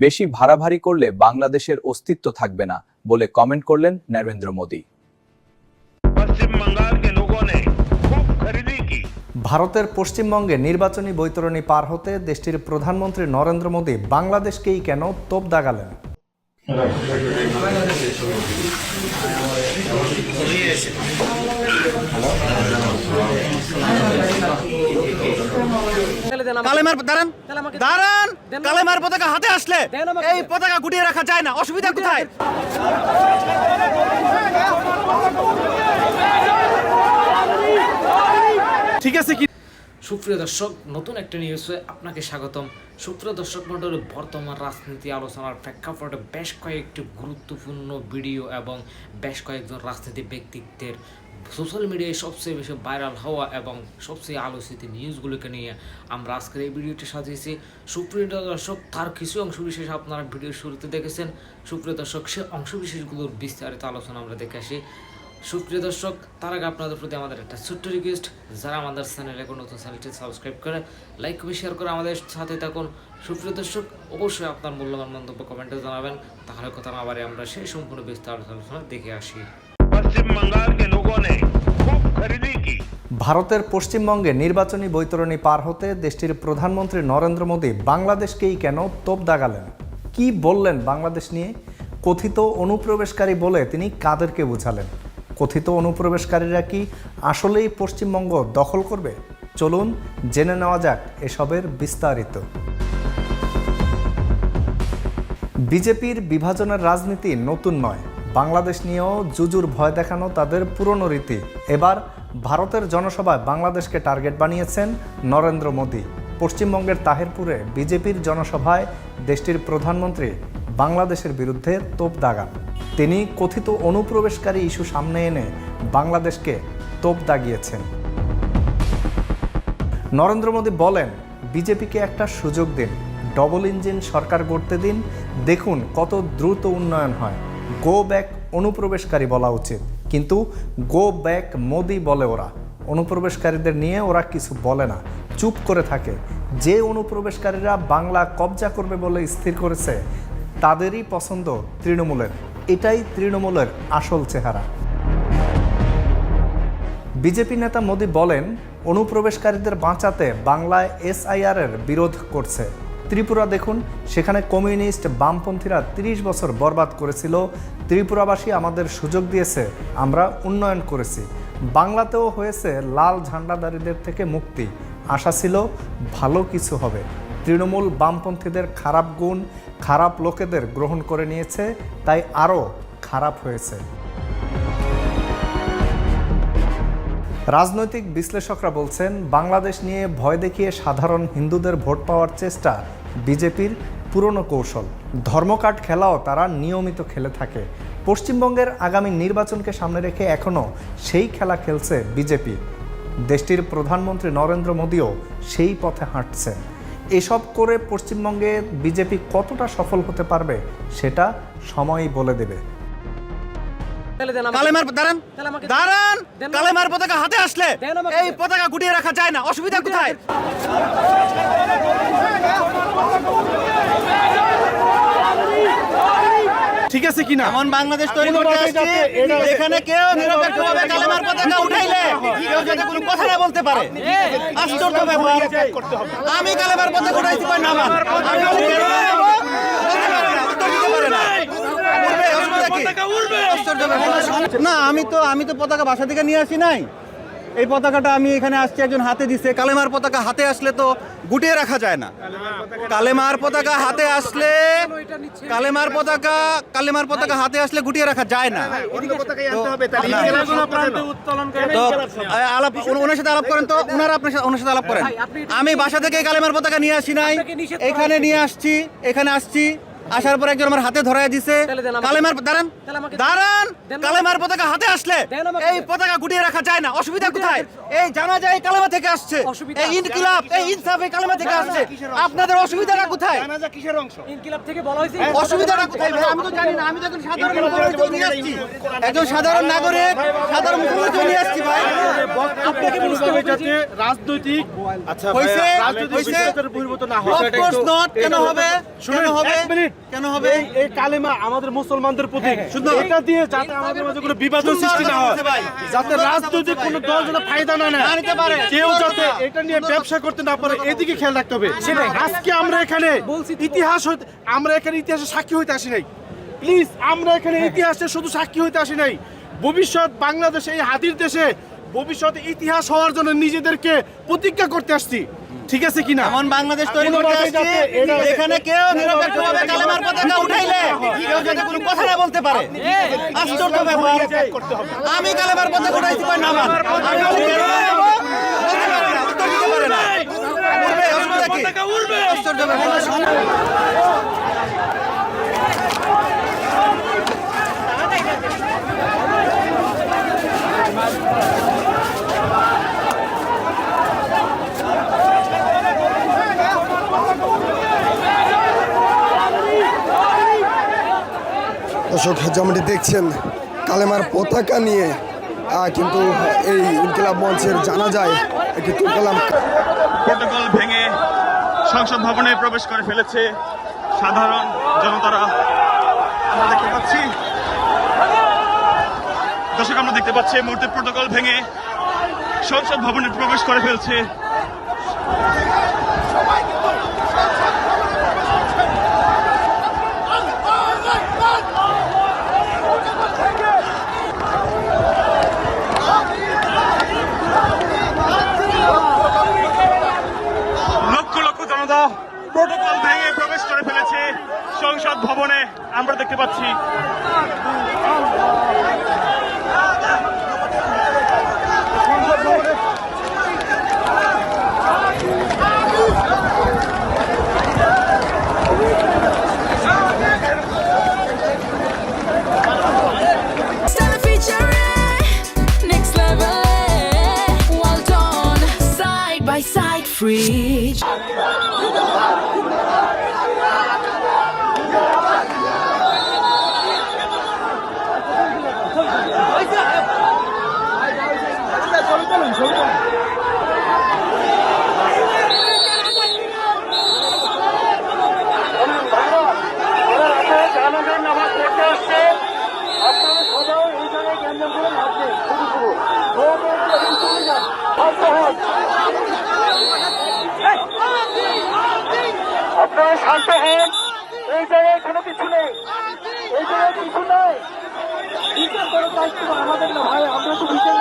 বেশি ভাড়াভাড়ি করলে বাংলাদেশের অস্তিত্ব থাকবে না বলে কমেন্ট করলেন নরেন্দ্র মোদী। पश्चिम बंगाल के लोगों ने खूब खरीदी की। ভারতের পশ্চিমবঙ্গে নির্বাচনী বৈতরণী পার হতে দেশটির প্রধানমন্ত্রী নরেন্দ্র মোদী বাংলাদেশকেই কেন তোপ দাগালেন? কালেমার পতাকা হাতে আসলে এই পতাকা গুটিয়ে রাখা যায় না, অসুবিধা কোথায়? ঠিক আছে কি? সুপ্রিয় দর্শক, নতুন একটা নিউজে আপনাকে স্বাগতম। সুপ্রিয় দর্শক মণ্ডলী, বর্তমান রাজনীতি আলোচনার প্রেক্ষাপটে বেশ কয়েকটি গুরুত্বপূর্ণ ভিডিও এবং বেশ কয়েকজন রাজনীতি ব্যক্তিত্বের সোশ্যাল মিডিয়ায় সবচেয়ে বেশি ভাইরাল হওয়া এবং সবচেয়ে আলোচিত নিউজগুলোকে নিয়ে আমরা আজকের এই ভিডিওটি সাজিয়েছি। সুপ্রিয় দর্শক, তার কিছু অংশবিশেষ আপনারা ভিডিওর শুরুতে দেখেছেন। সুপ্রিয় দর্শক, সে অংশবিশেষগুলোর বিস্তারিত আলোচনা আমরা দেখে আসি। সুপ্রিয় দর্শক, তার আগে আপনাদের প্রতি আমাদের একটা ছোট্ট রিকোয়েস্ট, যারা আমাদের চ্যানেলে কোনো নতুন চ্যানেলটি সাবস্ক্রাইব করে লাইক করে শেয়ার করে আমাদের সাথে থাকুন। সুপ্রিয় দর্শক, অবশ্যই আপনার মূল্যবান মন্তব্য কমেন্টে জানাবেন। তাহলে কথা না বাড়িয়ে আমরা সেই সম্পূর্ণ বিস্তারিত আলোচনা দেখে আসি। पश्चिम बंगाल के लोगों ने खूब खरीदी की। ভারতের পশ্চিমবঙ্গে নির্বাচনী বৈতরণী পার হতে দেশটির প্রধানমন্ত্রী নরেন্দ্র মোদী বাংলাদেশকেই কেন তোপ দাগালেন? কি বললেন বাংলাদেশ নিয়ে? কথিত অনুপ্রবেশকারী বলে তিনি কাদেরকে বোঝালেন? কথিত অনুপ্রবেশকারীরা কি আসলেই পশ্চিমবঙ্গ দখল করবে? চলুন জেনে নেওয়া যাক এসবের বিস্তারিত। বিজেপির বিভাজনের রাজনীতি নতুন নয়। বাংলাদেশ নিয়েও জুজুর ভয় দেখানো তাদের পুরনো রীতি। এবার ভারতের জনসভায় বাংলাদেশকে টার্গেট বানিয়েছেন নরেন্দ্র মোদী। পশ্চিমবঙ্গের তাহিরপুরে বিজেপির জনসভায় দেশটির প্রধানমন্ত্রী বাংলাদেশের বিরুদ্ধে তোপ দাগান। তিনি কথিত অনুপ্রবেশকারী ইস্যু সামনে এনে বাংলাদেশকে তোপ দাগিয়েছেন। নরেন্দ্র মোদী বলেন, বিজেপিকে একটা সুযোগ দিন, ডবল ইঞ্জিন সরকার গড়তে দিন, দেখুন কত দ্রুত উন্নয়ন হয়। গো ব্যাক অনুপ্রবেশকারী বলা উচিত, কিন্তু গো ব্যাক মোদি বলে ওরা। অনুপ্রবেশকারীদের নিয়ে ওরা কিছু বলে না, চুপ করে থাকে। যে অনুপ্রবেশকারীরা বাংলা কবজা করবে বলে স্থির করেছে তাদেরই পছন্দ তৃণমূলের। এটাই তৃণমূলের আসল চেহারা। বিজেপি নেতা মোদী বলেন, অনুপ্রবেশকারীদের বাঁচাতে বাংলায় SIR এর বিরোধ করছে। ত্রিপুরা দেখুন, সেখানে কমিউনিস্ট বামপন্থীরা 30 বছর বরবাদ করেছিল। ত্রিপুরাবাসী আমাদের সুযোগ দিয়েছে, আমরা উন্নয়ন করেছি। বাংলাতেও হয়েছে লাল ঝান্ডাধারীদের থেকে মুক্তি। আশা ছিল ভালো কিছু হবে। তৃণমূল বামপন্থীদের খারাপ গুণ, খারাপ লোকেদের গ্রহণ করে নিয়েছে, তাই আরও খারাপ হয়েছে। রাজনৈতিক বিশ্লেষকরা বলছেন, বাংলাদেশ নিয়ে ভয় দেখিয়ে সাধারণ হিন্দুদের ভোট পাওয়ার চেষ্টা বিজেপির পুরনো কৌশল। ধর্মকার্ড খেলাও তারা নিয়মিত খেলে থাকে। পশ্চিমবঙ্গের আগামী নির্বাচনকে সামনে রেখে এখনও সেই খেলা খেলছে বিজেপি। দেশটির প্রধানমন্ত্রী নরেন্দ্র মোদীও সেই পথে হাঁটছেন। এসব করে পশ্চিমবঙ্গে বিজেপি কতটা সফল হতে পারবে সেটা সময়ই বলে দেবে। কালেমার পতাকা হাতে আসলে এই পতাকা গুটিয়ে রাখা যায় না, অসুবিধা কোথায়? ঠিক আছে কিনা? এমন বাংলাদেশ তৈরি করতে আসছে এখানে কেউ নিরপেক্ষভাবে কালেমার পতাকা উঠাইলে কেউ যাতে কোনো কথা না বলতে পারে। আশ্চর্য ব্যাপার। আমি কালেমার পতাকা উঠাইছি কই না? না, আমি তো পতাকা বাসা থেকে নিয়ে আসি নাই। এই পতাকাটা আমি এখানে আসছি, একজন হাতে দিছে। কালেমার পতাকা হাতে আসলে তো গুটিয়ে রাখা যায় না। কালেমার পতাকা হাতে আসলে হাতে আসলে গুটিয়ে রাখা যায় না। ওনার সাথে আলাপ করেন তো, ওনারা ওনার সাথে আলাপ করেন। আমি বাসা থেকে কালেমার পতাকা নিয়ে আসি নাই, এখানে নিয়ে আসছি, এখানে আসছি। আসার পর একজন আমার হাতে ধরায় দিছে কালেমার দাঁড়ান দাঁড়ান কালেমার পতাকা হাতে আসলে এই পতাকা গুটিয়ে রাখা যায় না, অসুবিধা কোথায়? এই জানা যায় এই কালেমা থেকে আসছে, এই ইনকিলাব এই ইনসাফ এই কালেমা থেকে আসছে, আপনাদের অসুবিধাটা কোথায়? অসুবিধাটা কোথায় ভাই? আমি তো জানি না, আমি তো একজন সাধারণ মুখপাত্র নিয়ে আসছি, একজন সাধারণ নাগরিক সাধারণ মুখপাত্র নিয়ে আসছি ভাই। আপনাকে বুঝতে হবে যাতে রাজনৈতিক হইছে বহির্ভূত না হয়। Of course not, কেন হবে? কেন হবে? এক মিনিট। কেন হবে? এই কালেমা আমাদের মুসলমানদের প্রতীক, এটা দিয়ে যাতে আমাদের মাঝে কোনো বিবাদ সৃষ্টি না হয়, যাতে রাজনৈতিক কোনো দল যাতে ফায়দা না নেয়, কেউ যাতে এটা নিয়ে ব্যবসা করতে না পারে, এদিকে খেয়াল রাখতে হবে। আজকে আমরা এখানে ইতিহাসের সাক্ষী হইতে আসি নাই, প্লিজ, আমরা এখানে ইতিহাসের শুধু সাক্ষী হইতে আসি নাই, ভবিষ্যৎ বাংলাদেশে এই হাতির দেশে ভবিষ্যৎ ইতিহাস হওয়ার জন্য নিজেদেরকে প্রতিজ্ঞা করতে আসছি, ঠিক আছে কিনা? এমন বাংলাদেশ তৈরি করতে আসছি এখানে কেউ নিরপেক্ষভাবে কালেমার পতাকা উঠাইলে কেউ যাতে কোনো কথা না বলতে পারে। আশ্চর্য ব্যাপার, আমি কালেমার পতাকা উঠাইছি কই না মান, আমি বলি কেন উত্তর দিতে পারে না, উঠবে, অসুবিধা কি? আশ্চর্য ব্যাপার। দর্শক, যেমনটি দেখছেন কালেমার পতাকা নিয়ে কিন্তু এই ইনকিলাব মঞ্চের জানা যায় একটি তুলকালাম প্রটোকল ভেঙে সংসদ ভবনে প্রবেশ করে ফেলেছে সাধারণ জনতারা। আমরা দেখতে পাচ্ছি দর্শক, আমরা দেখতে পাচ্ছি এই মুহূর্তে প্রটোকল ভেঙে সংসদ ভবনে প্রবেশ করে ফেলছে। লক্ষ লক্ষ জনতা প্রটোকল ভেঙে প্রবেশ করে ফেলেছে সংসদ ভবনে, আমরা দেখতে পাচ্ছি। Side fridge. আপনারা শান্ত হন, এই জায়গায় কোনো কিছু নেই, এই জায়গায় কিছু নেই, বিচার করার দায়িত্ব আমাদের না ভাই, আমরা তো বিচার